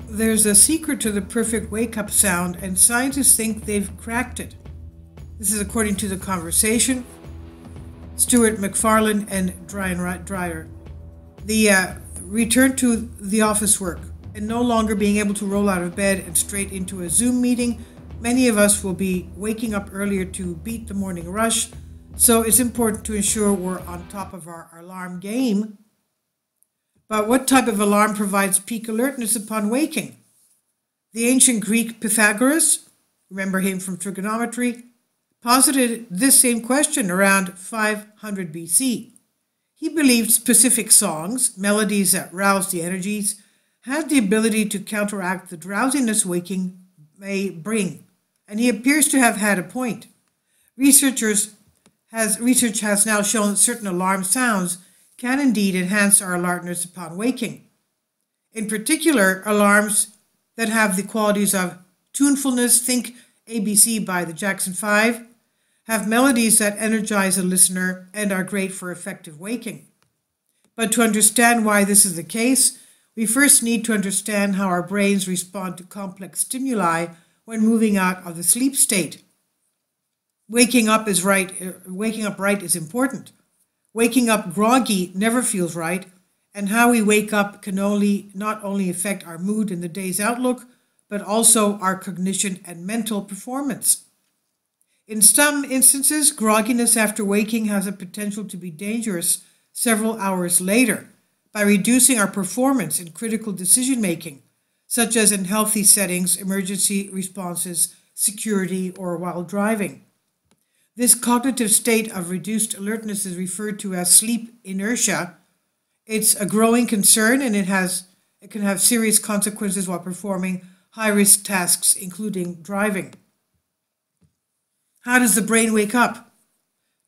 There's a secret to the perfect wake-up sound, and scientists think they've cracked it. This is according to The Conversation, Stuart McFarlane and Brian Dreyer. The return to the office work and no longer being able to roll out of bed and straight into a Zoom meeting, many of us will be waking up earlier to beat the morning rush, so it's important to ensure we're on top of our alarm game. But what type of alarm provides peak alertness upon waking? The ancient Greek Pythagoras, remember him from trigonometry, posited this same question around 500 BC. He believed specific songs, melodies that roused the energies, had the ability to counteract the drowsiness waking may bring, and he appears to have had a point. Research has now shown that certain alarm sounds can indeed enhance our alertness upon waking. In particular, alarms that have the qualities of tunefulness, think ABC by the Jackson 5, have melodies that energize a listener and are great for effective waking. But to understand why this is the case, we first need to understand how our brains respond to complex stimuli when moving out of the sleep state. Waking up right is important. Waking up groggy never feels right, and how we wake up can not only affect our mood and the day's outlook, but also our cognition and mental performance. In some instances, grogginess after waking has a potential to be dangerous several hours later by reducing our performance in critical decision making, such as in healthy settings, emergency responses, security, or while driving. This cognitive state of reduced alertness is referred to as sleep inertia. It's a growing concern, and it can have serious consequences while performing high-risk tasks, including driving. How does the brain wake up?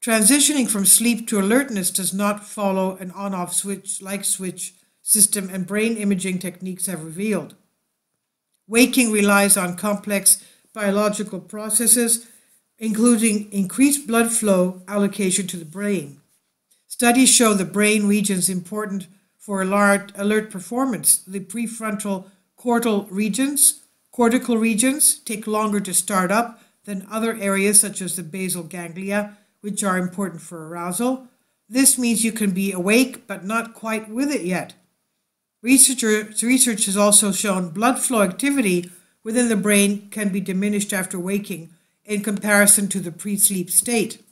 Transitioning from sleep to alertness does not follow an on-off switch system, and brain imaging techniques have revealed. Waking relies on complex biological processes, including increased blood flow allocation to the brain. Studies show the brain regions important for alert performance. The prefrontal cortical regions take longer to start up than other areas such as the basal ganglia, which are important for arousal. This means you can be awake but not quite with it yet. Research has also shown blood flow activity within the brain can be diminished after waking in comparison to the pre-sleep state.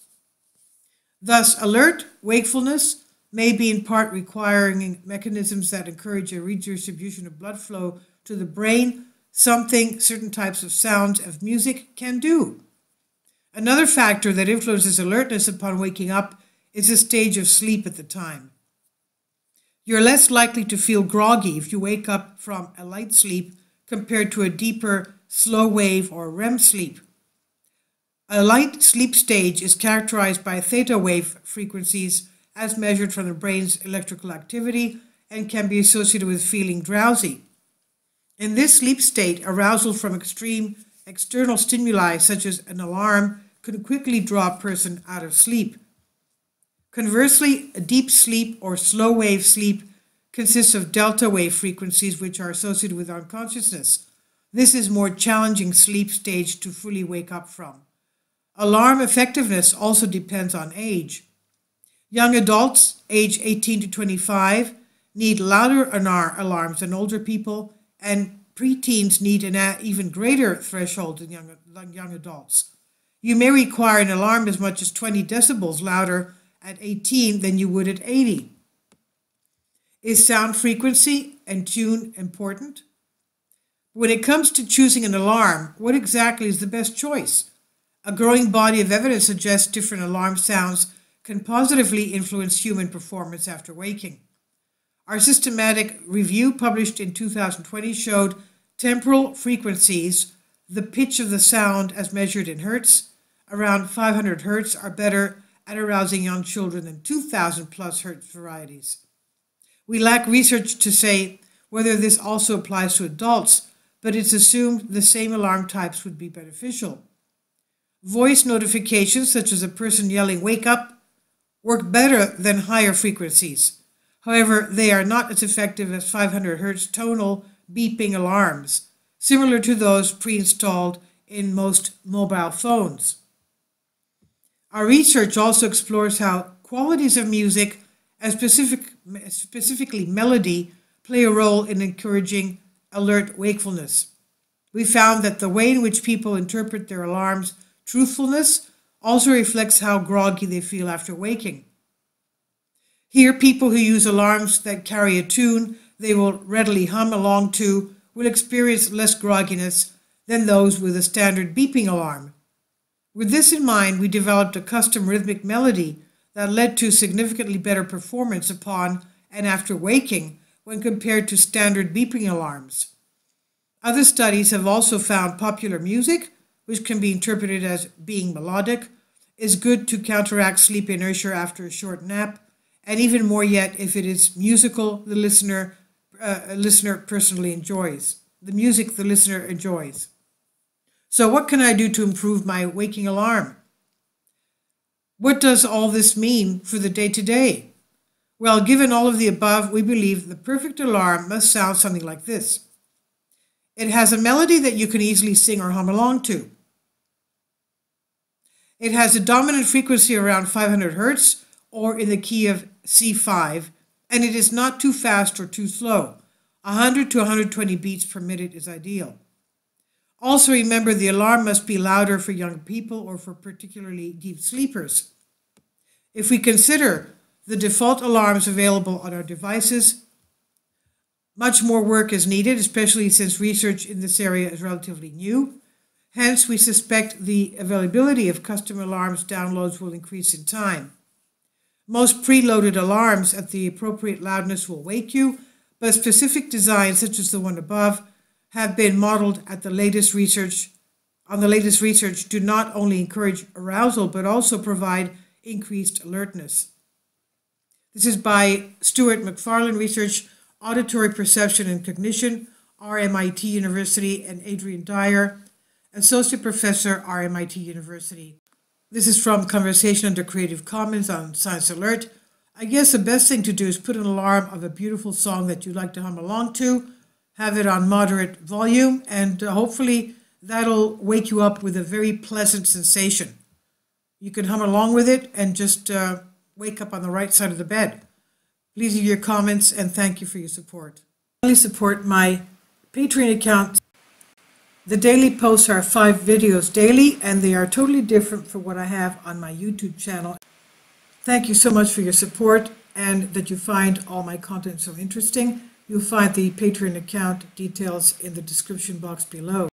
Thus, alert wakefulness may be in part requiring mechanisms that encourage a redistribution of blood flow to the brain, something certain types of sounds of music can do. Another factor that influences alertness upon waking up is the stage of sleep at the time. You're less likely to feel groggy if you wake up from a light sleep compared to a deeper, slow wave or REM sleep. A light sleep stage is characterized by theta wave frequencies as measured from the brain's electrical activity and can be associated with feeling drowsy. In this sleep state, arousal from extreme external stimuli such as an alarm can quickly draw a person out of sleep. Conversely, a deep sleep or slow wave sleep consists of delta wave frequencies which are associated with unconsciousness. This is a more challenging sleep stage to fully wake up from. Alarm effectiveness also depends on age. Young adults, age 18 to 25, need louder alarms than older people, and preteens need an even greater threshold than young adults. You may require an alarm as much as 20 decibels louder at 18 than you would at 80. Is sound frequency and tune important? When it comes to choosing an alarm, what exactly is the best choice? A growing body of evidence suggests different alarm sounds can positively influence human performance after waking. Our systematic review published in 2020 showed temporal frequencies, the pitch of the sound as measured in hertz, around 500 hertz, are better at arousing young children than 2,000 plus hertz varieties. We lack research to say whether this also applies to adults, but it's assumed the same alarm types would be beneficial. Voice notifications, such as a person yelling, "Wake up," work better than higher frequencies. However, they are not as effective as 500 Hz tonal beeping alarms, similar to those pre-installed in most mobile phones. Our research also explores how qualities of music, and specifically melody, play a role in encouraging alert wakefulness. We found that the way in which people interpret their alarm's truthfulness also reflects how groggy they feel after waking. Here, people who use alarms that carry a tune they will readily hum along to will experience less grogginess than those with a standard beeping alarm. With this in mind, we developed a custom rhythmic melody that led to significantly better performance upon and after waking when compared to standard beeping alarms. Other studies have also found popular music, which can be interpreted as being melodic, is good to counteract sleep inertia after a short nap, and even more yet if it is musical the listener personally enjoys. The music the listener enjoys. So what can I do to improve my waking alarm? What does all this mean for the day-to-day? Well, given all of the above, we believe the perfect alarm must sound something like this. It has a melody that you can easily sing or hum along to. It has a dominant frequency around 500 Hertz or in the key of C5, and it is not too fast or too slow. 100 to 120 beats per minute is ideal. Also remember, the alarm must be louder for young people or for particularly deep sleepers. If we consider the default alarms available on our devices, much more work is needed, especially since research in this area is relatively new. Hence, we suspect the availability of custom alarms downloads will increase in time. Most preloaded alarms at the appropriate loudness will wake you, but specific designs such as the one above have been modeled at the latest research. Do not only encourage arousal, but also provide increased alertness. This is by Stuart McFarlane Research, Auditory Perception and Cognition, RMIT University, and Adrian Dyer, Associate Professor, RMIT University. This is from Conversation under Creative Commons on Science Alert. I guess the best thing to do is put an alarm of a beautiful song that you'd like to hum along to, have it on moderate volume, and hopefully that'll wake you up with a very pleasant sensation. You can hum along with it and just wake up on the right side of the bed. Please leave your comments and thank you for your support. Please support my Patreon account. The daily posts are 5 videos daily, and they are totally different from what I have on my YouTube channel. Thank you so much for your support and that you find all my content so interesting. You'll find the Patreon account details in the description box below.